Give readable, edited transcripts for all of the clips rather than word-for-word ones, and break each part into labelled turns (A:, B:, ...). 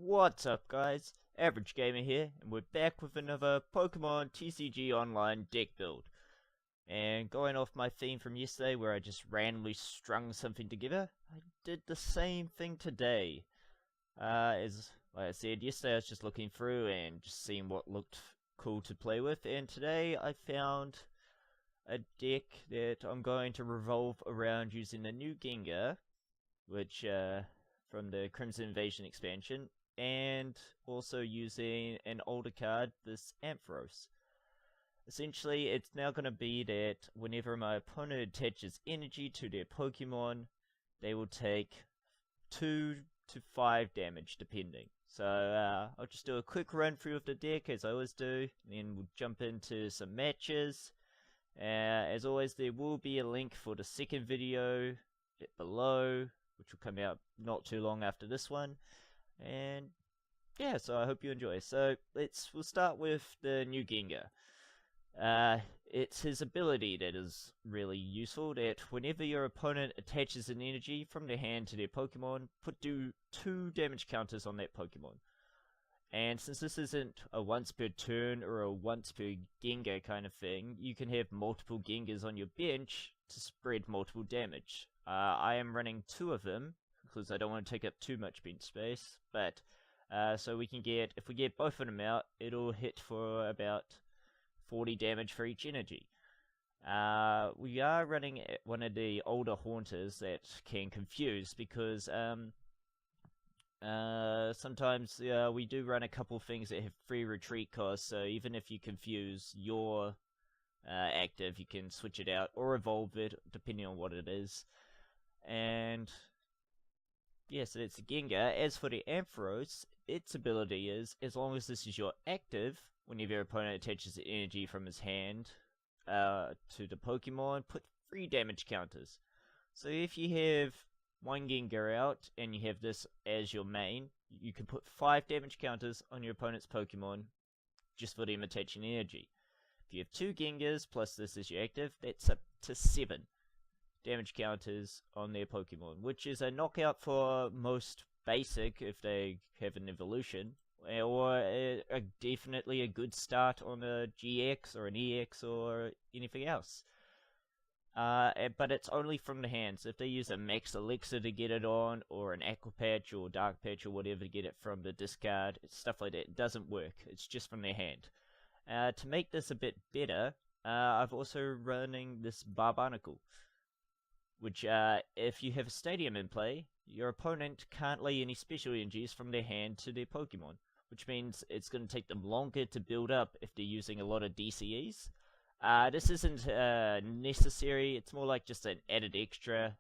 A: What's up guys, Average Gamer here, and we're back with another Pokemon TCG Online deck build. And going off my theme from yesterday where I just randomly strung something together, I did the same thing today. As like I said, yesterday I was just looking through and just seeing what looked cool to play with, and today I found a deck that I'm going to revolve around using the new Gengar, which from the Crimson Invasion expansion, and also using an older card, this Ampharos. Essentially, it's now going to be that whenever my opponent attaches energy to their Pokemon, they will take 2 to 5 damage depending. So I'll just do a quick run through of the deck as I always do, and then we'll jump into some matches. As always, there will be a link for the second video below, which will come out not too long after this one. And yeah, so I hope you enjoy. So we'll start with the new Gengar. It's his ability that is really useful, that whenever your opponent attaches an energy from their hand to their Pokemon, do 2 damage counters on that Pokemon. And since this isn't a once per turn or a once per Gengar kind of thing, you can have multiple Gengars on your bench to spread multiple damage. I am running 2 of them, because I don't want to take up too much bench space, but so we can get, if we get both of them out, it'll hit for about 40 damage for each energy. We are running one of the older Haunters that can confuse, because sometimes we do run a couple things that have free retreat costs, so even if you confuse your active, you can switch it out or evolve it depending on what it is. And yeah, so it's a Gengar. As for the Ampharos, its ability is, as long as this is your active, whenever your opponent attaches the energy from his hand to the Pokemon, put 3 damage counters. So if you have one Gengar out and you have this as your main, you can put 5 damage counters on your opponent's Pokemon just for them attaching energy. If you have 2 Gengars plus this is your active, that's up to 7 damage counters on their Pokemon, which is a knockout for most basic if they have an evolution, or definitely a good start on a GX or an EX or anything else. But it's only from the hands. If they use a Max Elixir to get it on, or an Aqua Patch or Dark Patch or whatever to get it from the discard, stuff like that, it doesn't work. It's just from their hand. To make this a bit better, I've also running this Barbarnacle, which if you have a stadium in play, your opponent can't lay any special energies from their hand to their Pokemon, which means it's going to take them longer to build up if they're using a lot of DCEs. This isn't necessary, it's more like just an added extra,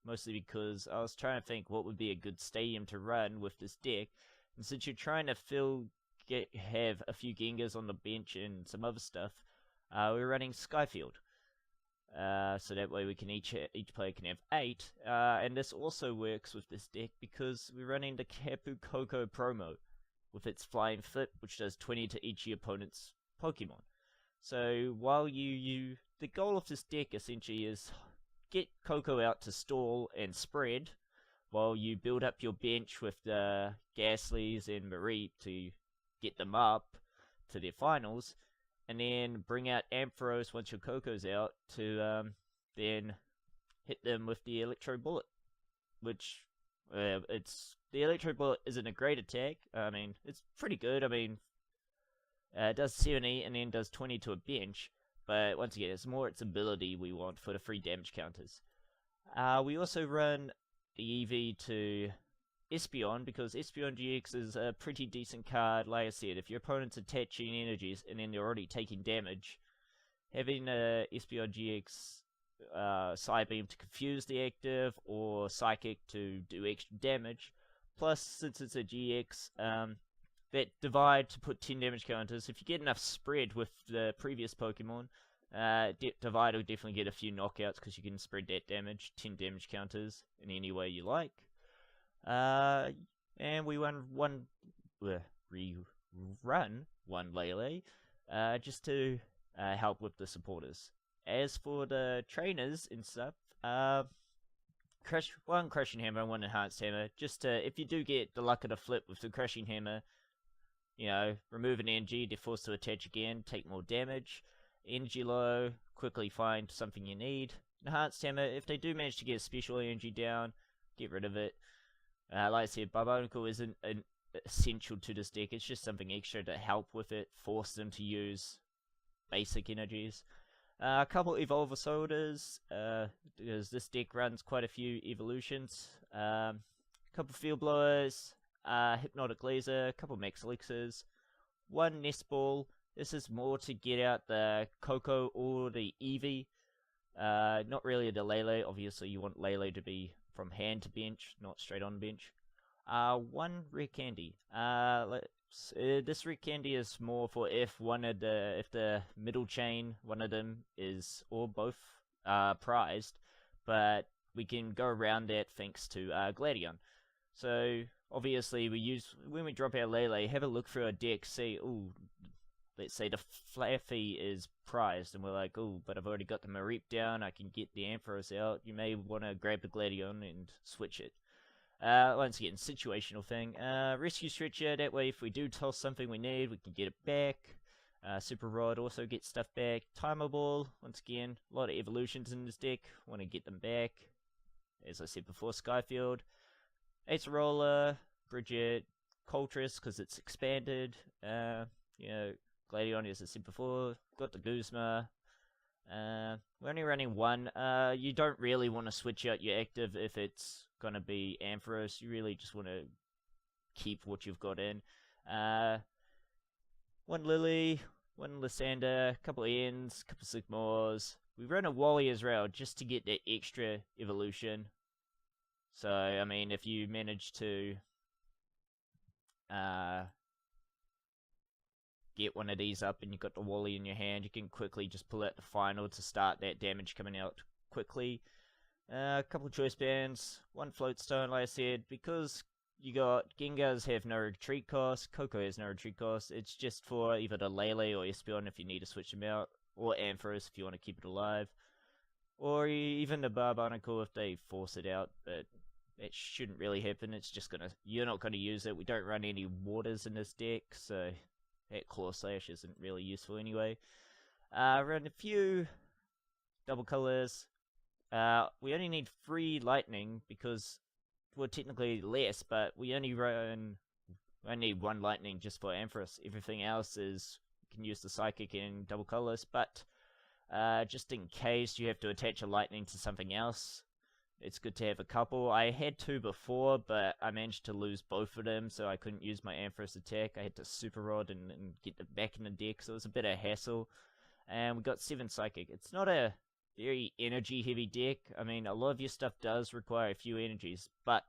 A: mostly because I was trying to think what would be a good stadium to run with this deck, and since you're trying to have a few Gengars on the bench and some other stuff, we're running Skyfield. So that way we can each player can have 8, and this also works with this deck because we're running the Kapu Koko promo with its Flying Flip, which does 20 to each of your opponent's Pokemon. So while the goal of this deck essentially is get Koko out to stall and spread, while you build up your bench with the Gasleys and Marie to get them up to their finals, and then bring out Ampharos once your Koko's out to then hit them with the Electro Bullet, which the Electro Bullet isn't a great attack. I mean, it's pretty good. I mean, it does 70 and then does 20 to a bench, but once again, it's more its ability we want for the 3 damage counters. We also run the EV to Espeon, because Espeon GX is a pretty decent card. Like I said, if your opponent's attaching energies and then they're already taking damage, having a Espeon GX Psybeam to confuse the active, or Psychic to do extra damage, plus since it's a GX, that Divide to put 10 damage counters. If you get enough spread with the previous Pokemon, Divide will definitely get a few knockouts, because you can spread that damage, 10 damage counters, in any way you like. And we run one Lele, just to help with the supporters. As for the trainers and stuff, one crushing hammer and one enhanced hammer. Just to, if you do get the luck of the flip with the crushing hammer, you know, remove an energy, they're forced to attach again, take more damage. Energy low, quickly find something you need. Enhanced hammer, if they do manage to get special energy down, get rid of it. Like I said, Barbarnacle isn't essential to this deck, it's just something extra to help with it, force them to use basic energies. A couple Evolver Soldiers, because this deck runs quite a few evolutions. A couple Field Blowers, Hypnotic Laser, a couple Max Elixirs, one Nest Ball. This is more to get out the Coco or the Eevee. Not really the Lele. Obviously, you want Lele to be from hand to bench, not straight on bench. One Rare Candy. This Rare Candy is more for if the middle chain, one of them is, or both, prized, but we can go around that thanks to Gladion. So obviously when we drop our Lele, have a look through our deck, see, ooh, let's say the Flaffy is prized, and we're like, oh, but I've already got the Mareep down, I can get the Ampharos out. You may want to grab the Gladion and switch it. Once again, situational thing. Rescue Stretcher, that way if we do toss something we need, we can get it back. Super Rod also gets stuff back. Timer Ball, once again, a lot of evolutions in this deck, want to get them back. As I said before, Skyfield. Ace Roller, Bridget, Coltress, because it's expanded. You know, Gladion, as I said before, got the Guzma. We're only running one. You don't really want to switch out your active if it's gonna be Ampharos. You really just want to keep what you've got in. One Lily, one Lysander, a couple of Ends, a couple of Sigmars. We run a Wally as well, just to get that extra evolution. So, I mean, if you manage to get one of these up and you've got the Wally in your hand, you can quickly just pull out the final to start that damage coming out quickly. A couple choice bands, one Floatstone, like I said, because you got Gengars have no retreat cost, Coco has no retreat cost, it's just for either the Lele or Espeon if you need to switch them out, or Ampharos if you want to keep it alive, or even the Barbarnacle if they force it out, but that shouldn't really happen. It's just you're not gonna use it. We don't run any waters in this deck, so that Claw Slash isn't really useful anyway. Run a few double colors. We only need 3 lightning because, well, technically less, but we only need 1 lightning just for Ampharos. Everything else is, you can use the psychic in double colors, but just in case you have to attach a lightning to something else, it's good to have a couple. I had 2 before, but I managed to lose both of them, so I couldn't use my Ampharos attack. I had to Super Rod and get it back in the deck, so it was a bit of a hassle. And we got 7 psychic. It's not a very energy heavy deck. I mean, a lot of your stuff does require a few energies, but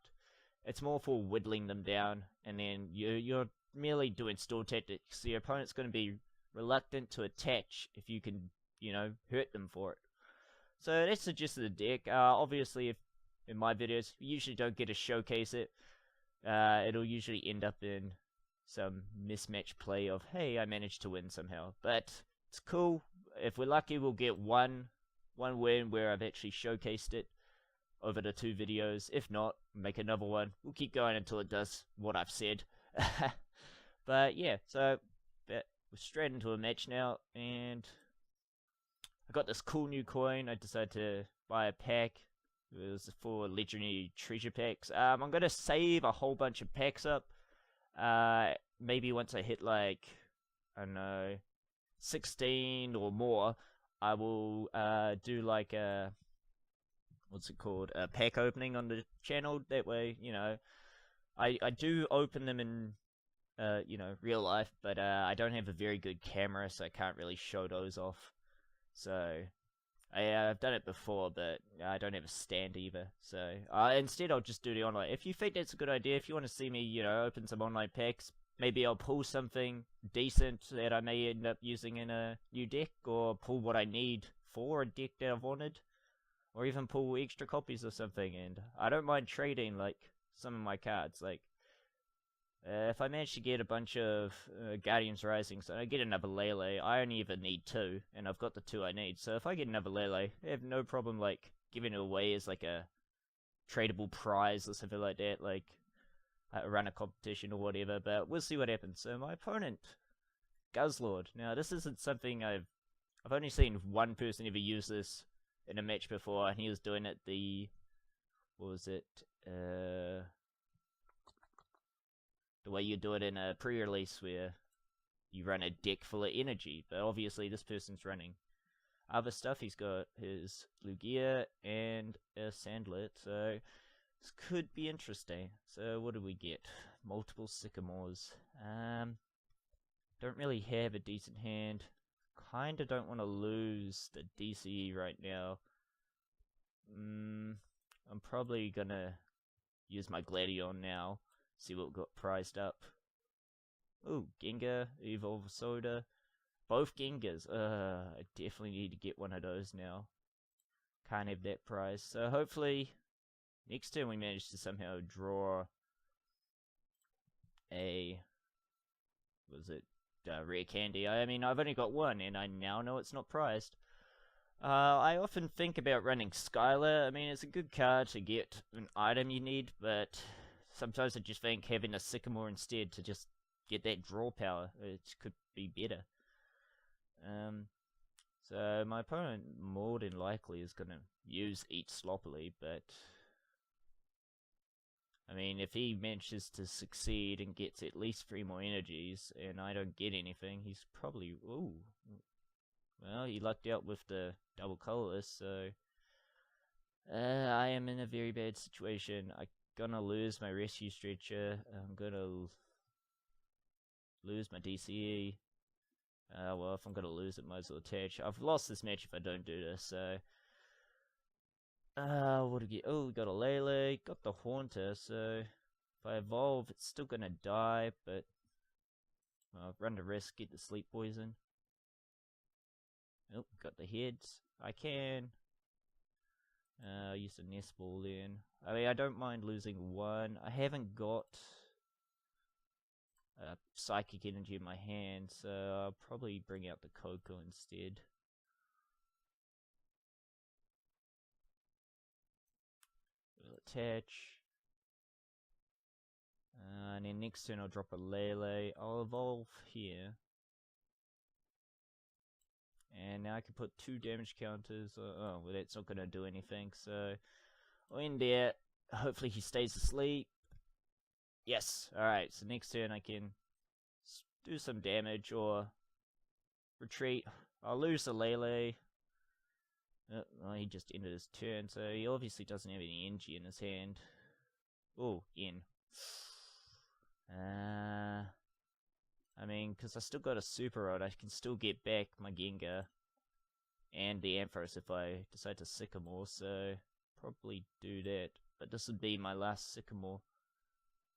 A: it's more for whittling them down, and then you're merely doing stall tactics. Your opponent's going to be reluctant to attach if you can, you know, hurt them for it. So that's the gist of the deck. Obviously, if in my videos, you usually don't get to showcase it. It'll usually end up in some mismatch play of, hey, I managed to win somehow. But it's cool. If we're lucky, we'll get one win where I've actually showcased it over the 2 videos. If not, make another one. We'll keep going until it does what I've said. But yeah, so we're straight into a match now, and I got this cool new coin. I decided to buy a pack. It was for legendary treasure packs. I'm going to save a whole bunch of packs up. Maybe once I hit like, I don't know, 16 or more, I will do like a, what's it called, a pack opening on the channel. That way, you know, I do open them in, you know, real life, but I don't have a very good camera, so I can't really show those off. So I've done it before, but I don't have a stand either. So instead, I'll just do the online. If you think that's a good idea, if you want to see me, you know, open some online packs, maybe I'll pull something decent that I may end up using in a new deck, or pull what I need for a deck that I've wanted, or even pull extra copies or something. And I don't mind trading like some of my cards. Like if I manage to get a bunch of Guardians Rising, so I get another Lele, I only even need 2, and I've got the 2 I need. So if I get another Lele, I have no problem like giving it away as like a tradable prize or something like that, like run a competition or whatever, but we'll see what happens. So my opponent, Guzzlord. Now this isn't something I've only seen one person ever use this in a match before, and he was doing it what was it? The way you do it in a pre-release where you run a deck full of energy, but obviously this person's running other stuff. He's got his Lugia and a Sandlet, so this could be interesting. So what do we get? Multiple Sycamores. Don't really have a decent hand. Kinda don't want to lose the DCE right now. I'm probably gonna use my Gladion now. See what we got priced up. Ooh, Gengar, Evolve Soda. Both Gengars. I definitely need to get one of those now. Can't have that prize. So hopefully next turn we manage to somehow draw a rare candy. I mean, I've only got one and I now know it's not prized. I often think about running Skylar. I mean, it's a good card to get an item you need, but sometimes I just think having a Sycamore instead to just get that draw power, it could be better. So my opponent more than likely is gonna use Eat Sloppily, but I mean, if he manages to succeed and gets at least 3 more energies, and I don't get anything, he's probably... Ooh. Well, he lucked out with the double colorless, so... I am in a very bad situation. I'm gonna lose my rescue stretcher. I'm gonna lose my DCE. Well, if I'm gonna lose it, might as well attach. I've lost this match if I don't do this, so... what do we get? Oh, we got a Lele, got the Haunter, so... If I evolve, it's still gonna die, but... I'll run the risk, get the Sleep Poison. Oh, got the heads. I can... use the Nest Ball then. I mean, I don't mind losing one. I haven't got... Psychic Energy in my hand, so I'll probably bring out the Coco instead. We'll attach. And then next turn I'll drop a Lele. I'll evolve here. And now I can put 2 damage counters. Oh, well that's not going to do anything, so... I'll end there. Hopefully he stays asleep. Yes! Alright, so next turn I can do some damage or retreat. I'll lose the Lele. Oh, well, he just ended his turn, so he obviously doesn't have any energy in his hand. Oh, in. I mean, because I still got a Super Rod, I can still get back my Gengar and the Ampharos if I decide to Sycamore, so probably do that. But this would be my last Sycamore.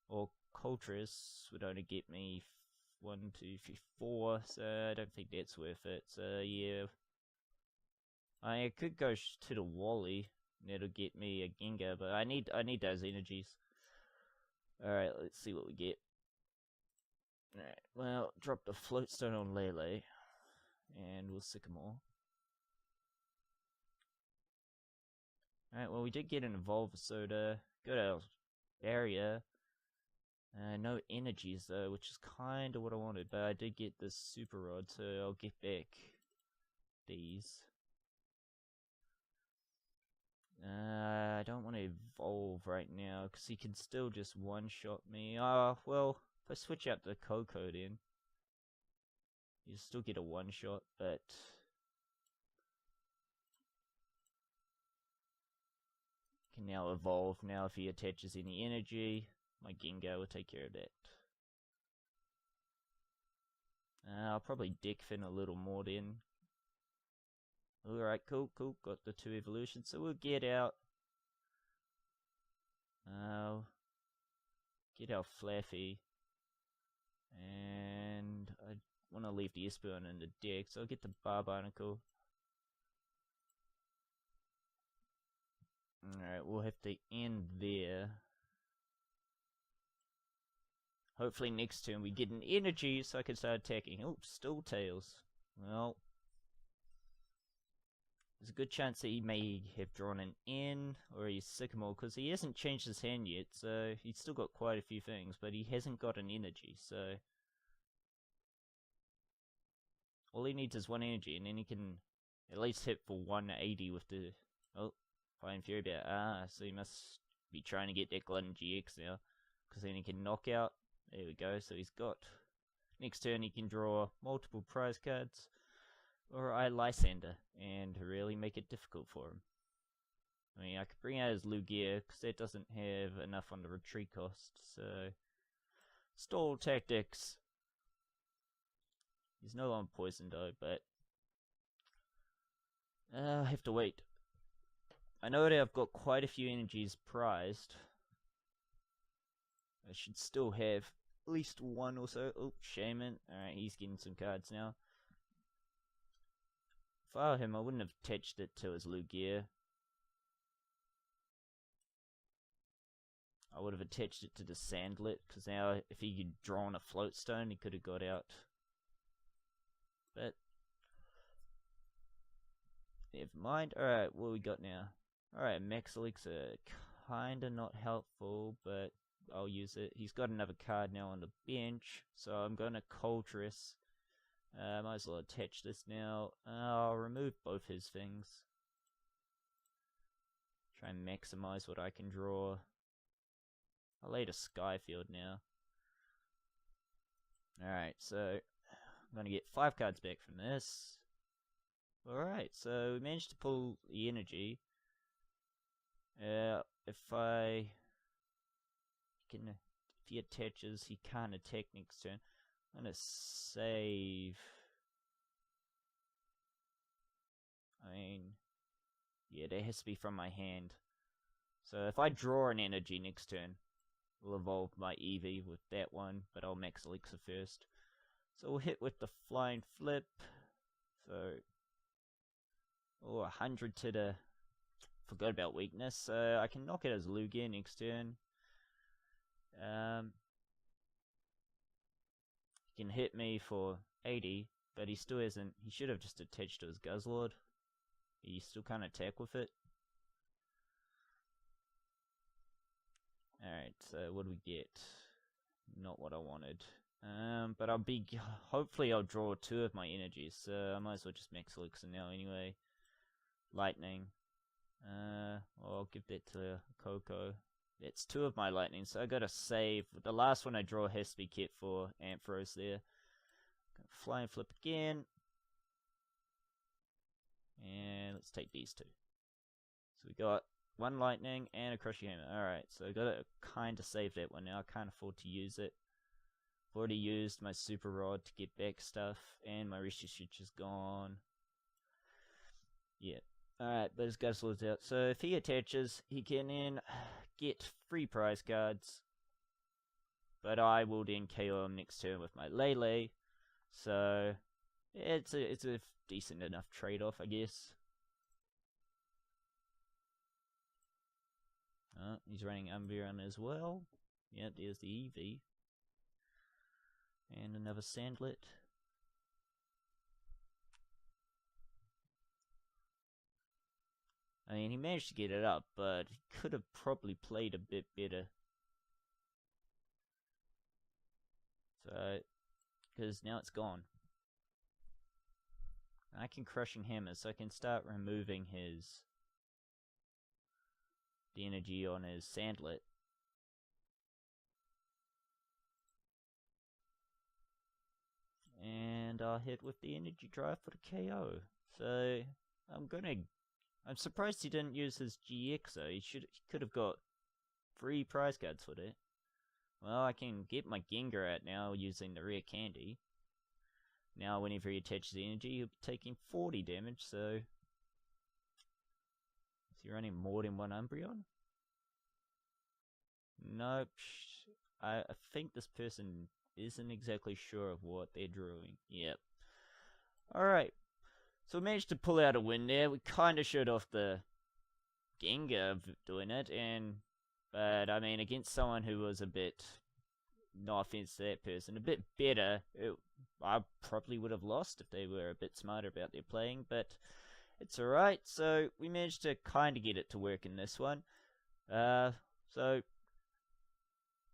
A: Or Coltress would only get me 1, 2, 3, 4, so I don't think that's worth it. So yeah, I could go to the Wally, and that'll get me a Gengar, but I need those energies. Alright, let's see what we get. Alright, well, drop the Floatstone on Lele, and we'll Sycamore. Alright, well, we did get an Evolve Soda, got our Barrier. No energies though, which is kinda what I wanted, but I did get this Super Rod, so I'll get back these. I don't want to evolve right now, because he can still just one-shot me. Well, if I switch out the Coco then, you still get a one-shot, but... Can now evolve. Now if he attaches any energy, my Gengar will take care of that. I'll probably Deckfin a little more then. Alright, cool. Got the 2 evolutions, so we'll get out. Get our Flaffy. And I want to leave the Espeon in the deck, so I'll get the Barbarnacle. Alright, we'll have to end there. Hopefully next turn we get an energy so I can start attacking. Oh, still Tails. Well, there's a good chance that he may have drawn an N or a Sycamore, because he hasn't changed his hand yet, so he's still got quite a few things, but he hasn't got an energy, so all he needs is one energy, and then he can at least hit for 180 with the... Oh, Flying Fury Bear. Ah, so he must be trying to get that Glutton GX now, because then he can knock out. There we go, so he's got... Next turn he can draw multiple prize cards, or I Lysander, and really make it difficult for him. I mean, I could bring out his Lugia, because that doesn't have enough on the retreat cost, so... Stall tactics. He's no longer poisoned though, but... I have to wait. I know that I've got quite a few energies prized. I should still have at least one or so. Oh, Shaman. Alright, he's getting some cards now. If I were him, I wouldn't have attached it to his Lugia. I would have attached it to the Sandlet, because now if he had drawn a Float Stone, he could have got out. But never mind. Alright, what we got now? Alright, Max Elixir, kinda not helpful, but I'll use it. He's got another card now on the bench, so I'm gonna Coltress. Might as well attach this now. I'll remove both his things. Try and maximize what I can draw. I'll lay to Skyfield now. Alright, so I'm gonna get 5 cards back from this. Alright, so we managed to pull the energy. If he attaches, he can't attack next turn. I'm gonna save. I mean, yeah, that has to be from my hand. So if I draw an energy next turn, we'll evolve my Eevee with that one, but I'll Max Elixir first. So we'll hit with the Flying Flip. So, 100 to the... Forgot about weakness, so I can knock out his Lugia next turn. He can hit me for 80, but he still hasn't... He should have just attached to his Guzzlord. He still can't attack with it. Alright, so what do we get? Not what I wanted. But I'll be... Hopefully I'll draw 2 of my energies, so I might as well just Max Elixir now anyway. Lightning. I'll give that to Coco. That's 2 of my lightning, so I gotta save. The last one I draw has to be kept for Ampharos there. Flying Flip again. And let's take these 2. So we got 1 lightning and a Crushing Hammer. Alright, so I gotta kinda save that one now. I can't afford to use it. I've already used my Super Rod to get back stuff, and my Rishi Switch is gone. Yeah. Alright, but his Guzzlord's out. So if he attaches, he can then get 3 prize cards. But I will then KO him next turn with my Lele. So yeah, it's a decent enough trade-off, I guess. He's running Umbreon as well. Yeah, there's the Eevee. And another Sandlet. I mean, he managed to get it up, but he could have probably played a bit better. So, because now it's gone. I can Crushing Hammer, so I can start removing the energy on his Sandlet. And I'll hit with the Energy Drive for the KO. So, I'm surprised he didn't use his GX though. He could have got 3 prize cards for that. Well, I can get my Gengar out now using the rare candy. Now, whenever he attaches the energy, he'll be taking 40 damage, so... Is he running more than 1 Umbreon? Nope. I think this person isn't exactly sure of what they're drawing. Yep. Alright. So we managed to pull out a win there. We kind of showed off the Gengar doing it, but I mean, against someone who was a bit, no offense to that person, a bit better, I probably would have lost if they were a bit smarter about their playing, but it's alright. So we managed to kind of get it to work in this one. So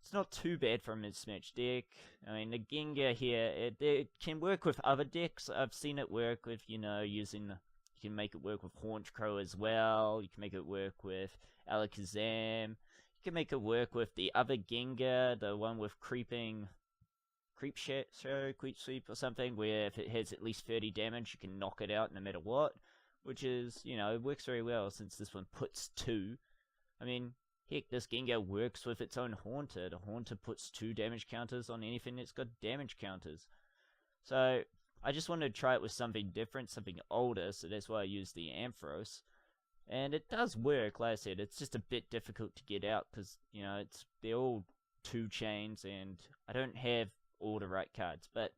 A: it's not too bad for a mismatched deck. I mean, the Gengar here, it can work with other decks. I've seen it work with, using... You can make it work with Haunch Crow as well. You can make it work with Alakazam. You can make it work with the other Gengar, the one with Creep Sweep or something, where if it has at least 30 damage, you can knock it out no matter what. Which is, it works very well since this one puts 2. I mean, heck, this Gengar works with its own Haunter. The Haunter puts 2 damage counters on anything that's got damage counters. So, I just wanted to try it with something different, something older, so that's why I used the Ampharos. And it does work, like I said, it's just a bit difficult to get out, because, they're all 2 chains, and I don't have all the right cards. But,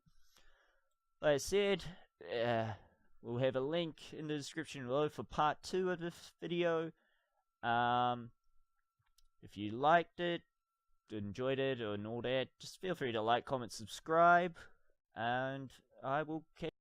A: like I said, we'll have a link in the description below for part 2 of this video. If you liked it, enjoyed it, or all that, just feel free to like, comment, subscribe, and I will catch